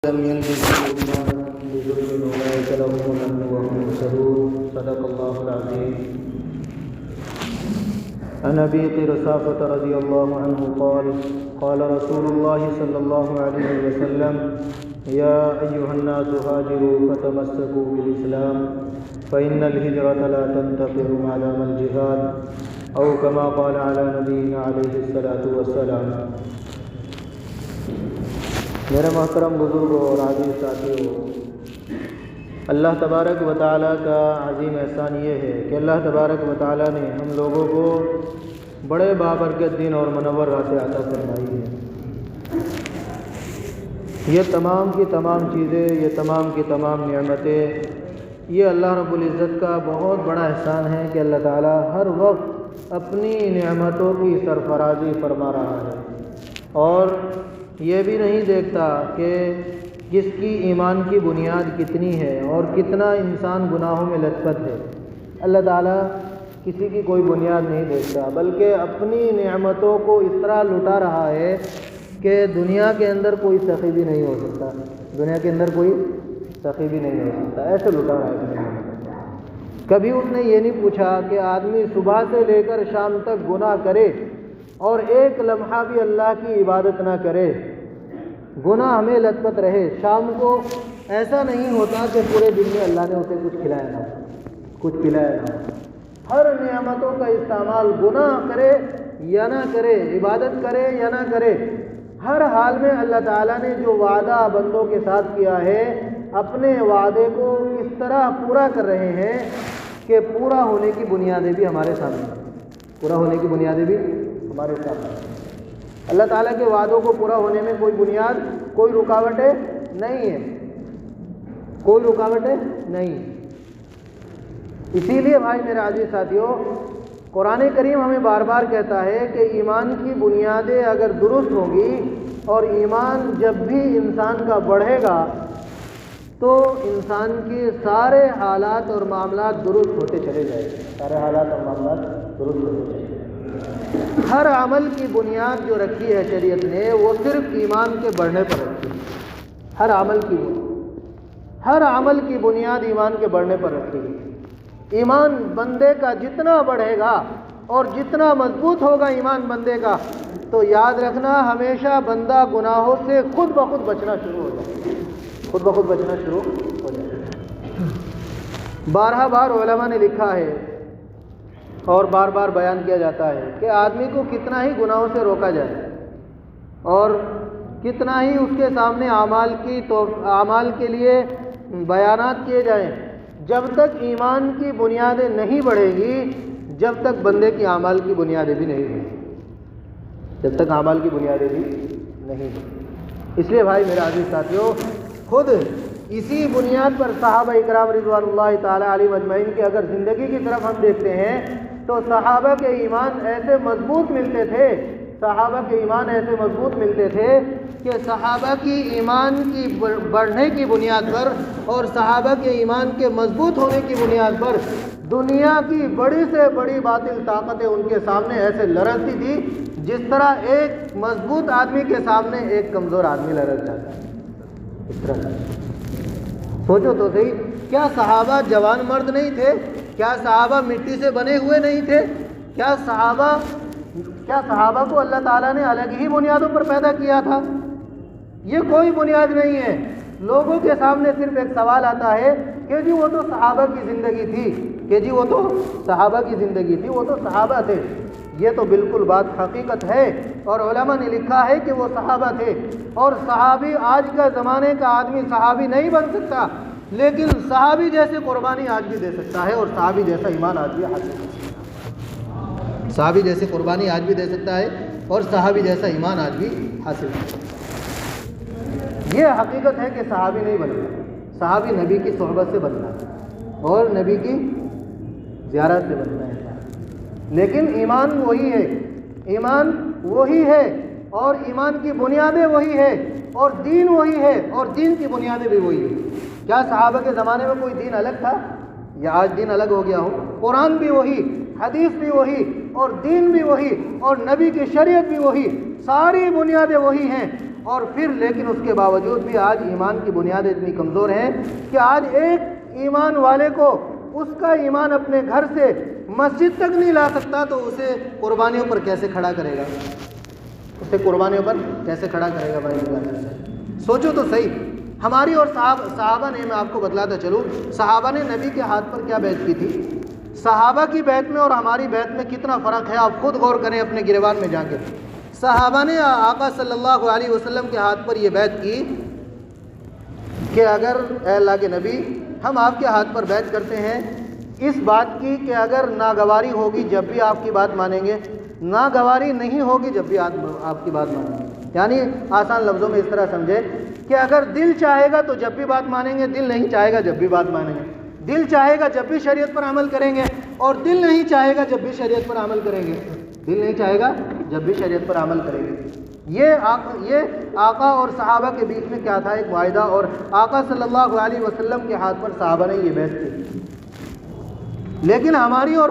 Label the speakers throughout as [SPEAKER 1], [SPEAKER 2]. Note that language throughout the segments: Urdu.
[SPEAKER 1] لم يلبسوا إيمانا بظلم أولئك لهم الأمن وهم مهتدون. صدق الله العظيم. عن أبي قرصافة رضي الله عنه قال قال رسول الله صلى الله عليه وسلم يا أيها الناس هاجروا فتمسكوا بالإسلام فإن الهجرة لا تنتقل ما دام الجهاد أو كما قال على نبينا عليه الصلاة والسلام. میرے محترم بزرگوں اور عزیز ساتھیوں، اللہ تبارک و تعالیٰ کا عظیم احسان یہ ہے کہ اللہ تبارک و تعالیٰ نے ہم لوگوں کو بڑے بابرکت دین اور منور راتیں عطا فرمائی ہے. یہ تمام کی تمام چیزیں، یہ تمام کی تمام نعمتیں، یہ اللہ رب العزت کا بہت بڑا احسان ہے کہ اللہ تعالیٰ ہر وقت اپنی نعمتوں کی سرفرازی فرما رہا ہے اور یہ بھی نہیں دیکھتا کہ جس کی ایمان کی بنیاد کتنی ہے اور کتنا انسان گناہوں میں لت پت ہے. اللہ تعالیٰ کسی کی کوئی بنیاد نہیں دیکھتا، بلکہ اپنی نعمتوں کو اس طرح لٹا رہا ہے کہ دنیا کے اندر کوئی سخی بھی نہیں ہو سکتا، دنیا کے اندر کوئی سخی بھی نہیں ہو سکتا. ایسے لٹا رہا ہے دنیا میں. کبھی اس نے یہ نہیں پوچھا کہ آدمی صبح سے لے کر شام تک گناہ کرے اور ایک لمحہ بھی اللہ کی عبادت نہ کرے، گناہ ہمیں لت پت رہے. شام کو ایسا نہیں ہوتا کہ پورے دن میں اللہ نے اسے کچھ کھلایا نہ کچھ پلایا نہ. ہر نعمتوں کا استعمال گناہ کرے یا نہ کرے، عبادت کرے یا نہ کرے، ہر حال میں اللہ تعالیٰ نے جو وعدہ بندوں کے ساتھ کیا ہے اپنے وعدے کو اس طرح پورا کر رہے ہیں کہ پورا ہونے کی بنیادیں بھی ہمارے سامنے، پورا ہونے کی بنیادیں بھی ہمارے سامنے. اللہ تعالیٰ کے وعدوں کو پورا ہونے میں کوئی بنیاد، کوئی رکاوٹیں نہیں ہیں، کوئی رکاوٹیں نہیں. اسی لیے بھائی میرے عزیز ساتھیوں، قرآن کریم ہمیں بار بار کہتا ہے کہ ایمان کی بنیادیں اگر درست ہوں گی اور ایمان جب بھی انسان کا بڑھے گا تو انسان کے سارے حالات اور معاملات درست ہوتے چلے جائیں گے، سارے حالات اور معاملات درست ہوتے چلے جائیں گے. ہر عمل کی بنیاد جو رکھی ہے شریعت نے وہ صرف ایمان کے بڑھنے پر رکھی ہے. ہر عمل کی بنیاد ایمان کے بڑھنے پر رکھی ہے. ایمان بندے کا جتنا بڑھے گا اور جتنا مضبوط ہوگا ایمان بندے کا، تو یاد رکھنا ہمیشہ بندہ گناہوں سے خود بخود بچنا شروع ہو جائے، خود بخود بچنا شروع ہو جائے. بارہا بار علماء نے لکھا ہے اور بار بار بیان کیا جاتا ہے کہ آدمی کو کتنا ہی گناہوں سے روکا جائے اور کتنا ہی اس کے سامنے اعمال کے لیے بیانات کیے جائیں، جب تک ایمان کی بنیادیں نہیں بڑھیں گی، جب تک بندے کی اعمال کی بنیادیں بھی نہیں بڑھیں گی، جب تک اعمال کی بنیادیں بھی نہیں بڑھیں. اس لیے بھائی میرے عزیز ساتھیوں، خود اسی بنیاد پر صحابہ اکرام رضوان اللہ تعالی علیہم اجمعین کی اگر زندگی کی طرف ہم دیکھتے ہیں تو صحابہ کے ایمان ایسے مضبوط ملتے تھے، صحابہ کے ایمان ایسے مضبوط ملتے تھے کہ صحابہ کی ایمان کی بڑھنے کی بنیاد پر اور صحابہ کے ایمان کے مضبوط ہونے کی بنیاد پر دنیا کی بڑی سے بڑی باطل طاقتیں ان کے سامنے ایسے لرزتی تھی جس طرح ایک مضبوط آدمی کے سامنے ایک کمزور آدمی لرز جاتا ہے. اس طرح سوچو تو صحیح، کیا صحابہ جوان مرد نہیں تھے؟ کیا صحابہ مٹی سے بنے ہوئے نہیں تھے؟ کیا صحابہ کو اللہ تعالیٰ نے الگ ہی بنیادوں پر پیدا کیا تھا؟ یہ کوئی بنیاد نہیں ہے. لوگوں کے سامنے صرف ایک سوال آتا ہے کہ جی وہ تو صحابہ کی زندگی تھی، کہ جی وہ تو صحابہ کی زندگی تھی، وہ تو صحابہ تھے. یہ تو بالکل بات حقیقت ہے اور علماء نے لکھا ہے کہ وہ صحابہ تھے. اور صحابی، آج کا زمانے کا آدمی صحابی نہیں بن سکتا، لیکن صحابی جیسے قربانی آج بھی دے سکتا ہے اور صحابی جیسا ایمان آج بھی حاصل کر سکتا ہے. صحابی جیسے قربانی آج بھی دے سکتا ہے اور صحابی جیسا ایمان آج بھی حاصل کر سکتا ہے. یہ حقیقت ہے کہ صحابی نہیں بنتا، صحابی نبی کی صحبت سے بنتا ہے اور نبی کی زیارت سے بنتا ہے. لیکن ایمان وہی ہے، ایمان وہی ہے اور ایمان کی بنیادیں وہی ہے اور دین وہی ہے اور دین کی بنیادیں بھی وہی ہے. کیا صحابہ کے زمانے میں کوئی دین الگ تھا یا آج دین الگ ہو گیا ہو؟ قرآن بھی وہی، حدیث بھی وہی اور دین بھی وہی اور نبی کی شریعت بھی وہی، ساری بنیادیں وہی ہیں. اور پھر لیکن اس کے باوجود بھی آج ایمان کی بنیادیں اتنی کمزور ہیں کہ آج ایک ایمان والے کو اس کا ایمان اپنے گھر سے مسجد تک نہیں لا سکتا تو اسے قربانیوں پر کیسے کھڑا کرے گا؟ اسے قربانیوں پر کیسے کھڑا کرے گا بھائی؟ سوچو تو صحیح. ہماری اور صحابہ نے، میں آپ کو بتلاتا چلوں، صحابہ نے نبی کے ہاتھ پر کیا بیعت کی تھی. صحابہ کی بیعت میں اور ہماری بیعت میں کتنا فرق ہے، آپ خود غور کریں اپنے گریبان میں جا کے. صحابہ نے آقا صلی اللہ علیہ وسلم کے ہاتھ پر یہ بیعت کی کہ اگر اے اللہ کے نبی ہم آپ کے ہاتھ پر بیعت کرتے ہیں اس بات کی کہ اگر ناگواری ہوگی جب بھی آپ کی بات مانیں گے، ناگواری نہیں ہوگی جب بھی آپ کی بات مانیں گے. یعنی آسان لفظوں میں اس طرح سمجھے کہ اگر دل چاہے گا تو جب بھی بات مانیں گے، دل نہیں چاہے گا جب بھی بات مانیں گے. دل چاہے گا جب بھی شریعت پر عمل کریں گے اور دل نہیں چاہے گا جب بھی شریعت پر عمل کریں گے. دل نہیں چاہے گا جب بھی شریعت پر عمل کریں گے. یہ آقا اور صحابہ کے بیچ میں کیا تھا، ایک معاہدہ. اور آقا صلی اللہ علیہ وسلم کے ہاتھ پر صحابہ نے یہ بیعت کی. لیکن ہماری اور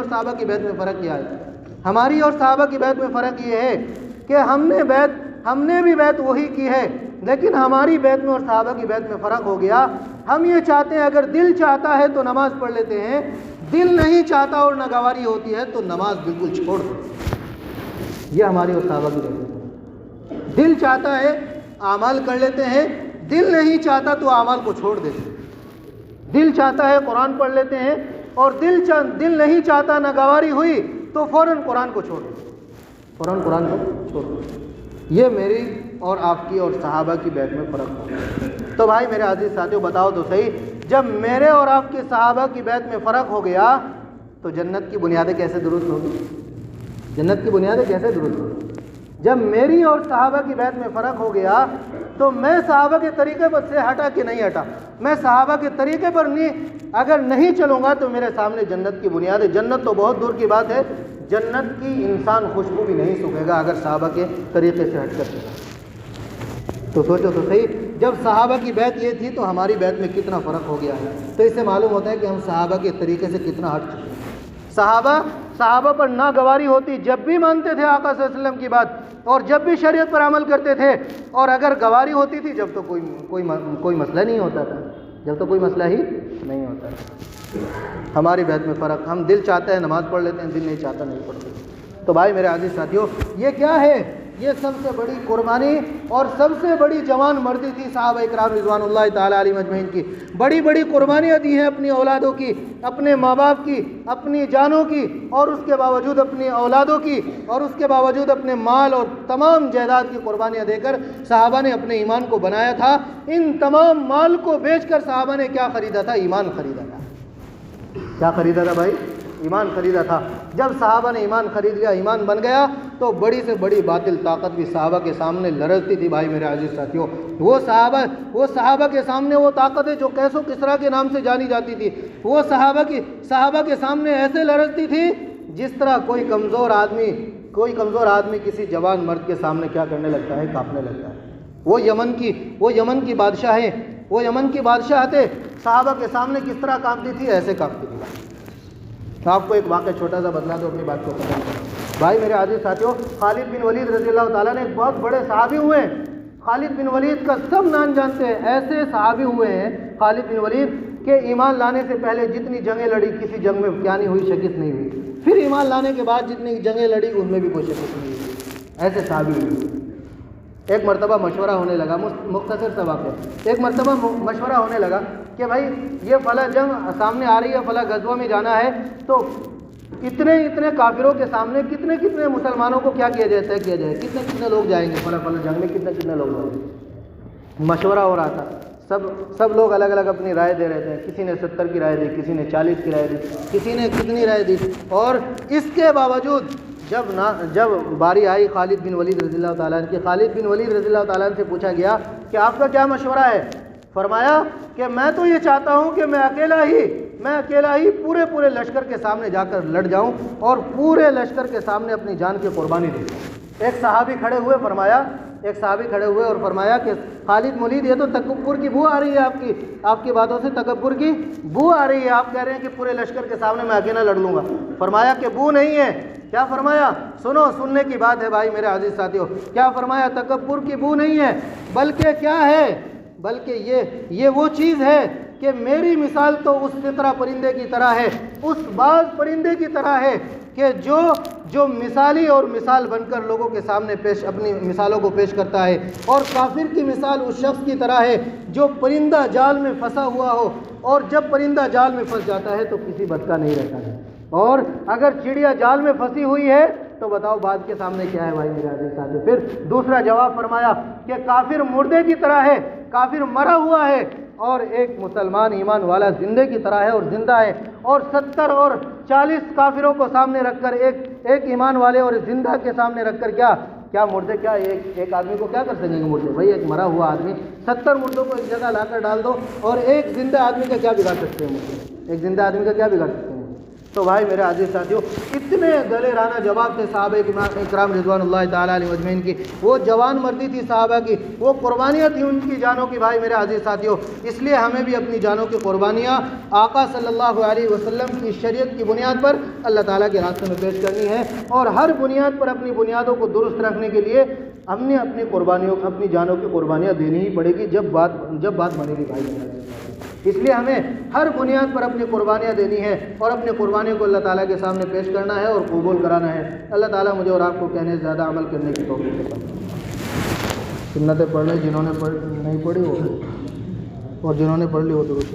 [SPEAKER 1] صحابہ کی بیعت میں فرق کیا ہے؟ ہماری اور صحابہ کی بیعت میں فرق یہ ہے کہ ہم نے بھی بیعت وہی کی ہے، لیکن ہماری بیعت میں اور صحابہ کی بیعت میں فرق ہو گیا. ہم یہ چاہتے ہیں اگر دل چاہتا ہے تو نماز پڑھ لیتے ہیں، دل نہیں چاہتا اور ناگواری ہوتی ہے تو نماز بالکل چھوڑ دو. یہ ہماری اور صحابہ کی بیعت ہے. دل چاہتا ہے اعمال کر لیتے ہیں، دل نہیں چاہتا تو اعمال کو چھوڑ دیتے ہیں. دل چاہتا ہے قرآن پڑھ لیتے ہیں اور دل نہیں چاہتا ناگواری ہوئی تو فوراً قرآن کو چھوڑ دو. یہ میری اور آپ کی اور صحابہ کی بیعت میں فرق ہو. تو بھائی میرے عزیز ساتھیوں بتاؤ تو صحیح، جب میرے اور آپ کے صحابہ کی بیعت میں فرق ہو گیا تو جنت کی بنیادیں کیسے درست ہوگی؟ جنت کی بنیادیں کیسے درست ہوگی؟ جب میری اور صحابہ کی بیعت میں فرق ہو گیا تو میں صحابہ کے طریقے پر سے ہٹا کہ نہیں ہٹا، میں صحابہ کے طریقے پر اگر نہیں چلوں گا تو میرے سامنے جنت کی بنیادیں، جنت تو بہت دور کی بات ہے، جنت کی انسان خوشبو بھی نہیں سوکھے گا اگر صحابہ کے طریقے سے ہٹ کر چلا. تو سوچو تو صحیح، جب صحابہ کی بیعت یہ تھی تو ہماری بیعت میں کتنا فرق ہو گیا ہے. تو اس سے معلوم ہوتا ہے کہ ہم صحابہ کے طریقے سے کتنا ہٹ چکے ہیں. صحابہ پر ناگواری ہوتی جب بھی مانتے تھے آقا صلی اللہ علیہ وسلم کی بات اور جب بھی شریعت پر عمل کرتے تھے، اور اگر گواری ہوتی تھی جب تو کوئی مسئلہ نہیں ہوتا تھا، جب تو کوئی مسئلہ ہی نہیں ہوتا تھا. ہماری بیعت میں فرق، ہم دل چاہتا ہے نماز پڑھ لیتے ہیں، دل نہیں چاہتا نہیں پڑھتے. تو بھائی میرے عزیز ساتھیوں، یہ کیا ہے؟ یہ سب سے بڑی قربانی اور سب سے بڑی جوان مردی تھی صحابہ اکرام رضوان اللہ تعالیٰ علیہم اجمعین کی. بڑی بڑی قربانیاں دی ہیں اپنی اولادوں کی، اپنے ماں باپ کی، اپنی جانوں کی، اور اس کے باوجود اپنی اولادوں کی، اور اس کے باوجود اپنے مال اور تمام جائیداد کی قربانیاں دے کر صحابہ نے اپنے ایمان کو بنایا تھا. ان تمام مال کو بیچ کر صحابہ نے کیا خریدا تھا؟ ایمان خریدا تھا. کیا خریدا تھا بھائی؟ ایمان خریدا تھا. جب صحابہ نے ایمان خرید لیا، ایمان بن گیا، تو بڑی سے بڑی باطل طاقت بھی صحابہ کے سامنے لرزتی تھی. بھائی میرے عزیز ساتھیوں، وہ صحابہ کے سامنے وہ طاقتیں جو قیس و کسریٰ کے نام سے جانی جاتی تھی، وہ صحابہ کے سامنے ایسے لرزتی تھی جس طرح کوئی کمزور آدمی کسی جوان مرد کے سامنے کیا کرنے لگتا ہے؟ کانپنے لگتا ہے. وہ یمن کی بادشاہیں، وہ یمن کی بادشاہتیں صحابہ کے سامنے کس طرح کانپتی تھی؟ ایسے کانپتی تھی. آپ کو ایک واقعہ چھوٹا سا بتلا دو اپنی بات کو ختم کریں. بھائی میرے عزیز ساتھیوں، خالد بن ولید رضی اللہ تعالیٰ نے ایک بہت بڑے صحابی ہوئے ہیں. خالد بن ولید کا سب نام جانتے ہیں. ایسے صحابی ہوئے ہیں خالد بن ولید کہ ایمان لانے سے پہلے جتنی جنگیں لڑی کسی جنگ میں کیا نہیں ہوئی؟ شکست نہیں ہوئی. پھر ایمان لانے کے بعد جتنی جنگیں لڑی ان میں بھی کوئی شکست نہیں ہوئی. ایسے صحابی ہوئے. ایک مرتبہ مشورہ ہونے لگا، مختصر سا واقعہ. ایک مرتبہ مشورہ ہونے لگا کہ بھائی یہ فلاں جنگ سامنے آ رہی ہے، فلاں غزوہ میں جانا ہے، تو اتنے کافروں کے سامنے کتنے مسلمانوں کو کیا کیا جائے؟ طے کیا جائے کتنے لوگ جائیں گے فلاں جنگ میں، کتنے لوگ جائیں گے. مشورہ ہو رہا تھا. سب لوگ الگ الگ اپنی رائے دے رہے تھے. کسی نے 70 کی رائے دی، کسی نے 40 کی رائے دی، کسی نے کتنی رائے دی. اور اس کے باوجود جب باری آئی خالد بن ولید رضی اللہ تعالیٰ عنہ کی، خالد بن ولید رضی اللہ تعالیٰ عنہ سے پوچھا گیا کہ آپ کا کیا مشورہ ہے؟ فرمایا کہ میں تو یہ چاہتا ہوں کہ میں اکیلا ہی پورے لشکر کے سامنے جا کر لڑ جاؤں اور پورے لشکر کے سامنے اپنی جان کی قربانی دے دوں. ایک صحابی کھڑے ہوئے، فرمایا ایک صحابی کھڑے ہوئے اور فرمایا کہ خالد مولید یہ تو تکبر کی بو آ رہی ہے، آپ کی باتوں سے تکبر کی بو آ رہی ہے، آپ کہہ رہے ہیں کہ پورے لشکر کے سامنے میں اکیلا لڑ لوں گا۔ فرمایا کہ بو نہیں ہے، کیا فرمایا؟ سننے کی بات ہے بھائی میرے عزیز ساتھیوں، کیا فرمایا؟ تکبر کی بو نہیں ہے، بلکہ کیا ہے؟ بلکہ یہ وہ چیز ہے کہ میری مثال تو اس طرح پرندے کی طرح ہے، اس باز پرندے کی طرح ہے کہ جو مثالی اور مثال بن کر لوگوں کے سامنے اپنی مثالوں کو پیش کرتا ہے، اور کافر کی مثال اس شخص کی طرح ہے جو پرندہ جال میں پھنسا ہوا ہو، اور جب پرندہ جال میں پھنس جاتا ہے تو کسی بد کا نہیں رہتا ہے، اور اگر چڑیا جال میں پھنسی ہوئی ہے تو بتاؤ باز کے سامنے کیا ہے بھائی میرے عزیز ساتھیو۔ پھر دوسرا جواب فرمایا کہ کافر مردے کی طرح ہے، کافر مرا ہوا ہے، اور ایک مسلمان ایمان والا زندے کی طرح ہے اور زندہ ہے، اور 70 اور 40 کافروں کو سامنے رکھ کر ایک ایمان والے اور زندہ کے سامنے رکھ کر کیا مردے کیا ایک آدمی کو کیا کر سکیں گے مردے؟ بھائی ایک مرا ہوا آدمی 70 مردوں کو ایک جگہ لا کر ڈال دو اور ایک زندہ آدمی کا کیا بگاڑ سکتے ہیں مردے؟ ایک زندہ آدمی کا کیا بگاڑ سکتے ہیں؟ تو بھائی میرے عزیز ساتھیوں، اتنے دلیرانہ جواب تھے صحابہ اکرام رضوان اللہ تعالیٰ علیہ اجمعین کی، وہ جوان مردی تھی صحابہ کی، وہ قربانیاں تھیں ان کی جانوں کی بھائی میرے عزیز ساتھیوں۔ اس لیے ہمیں بھی اپنی جانوں کی قربانیاں آقا صلی اللہ علیہ وسلم کی شریعت کی بنیاد پر اللہ تعالیٰ کے راستے میں پیش کرنی ہے، اور ہر بنیاد پر اپنی بنیادوں کو درست رکھنے کے لیے ہم نے اپنی جانوں کی قربانیاں دینی ہی پڑے گی جب بات بنے گی بھائی میرے عزیز ساتھیوں۔ اس لیے ہمیں ہر بنیاد پر اپنی قربانیاں دینی ہے اور اپنی قربانیوں کو اللہ تعالیٰ کے سامنے پیش کرنا ہے اور قبول کرانا ہے۔ اللہ تعالیٰ مجھے اور آپ کو کہنے سے زیادہ عمل کرنے کی توفیق عطا فرمائے۔ سنتیں پڑھ لیں جنہوں نے نہیں پڑھی وہ، اور جنہوں نے پڑھ لی وہ درست۔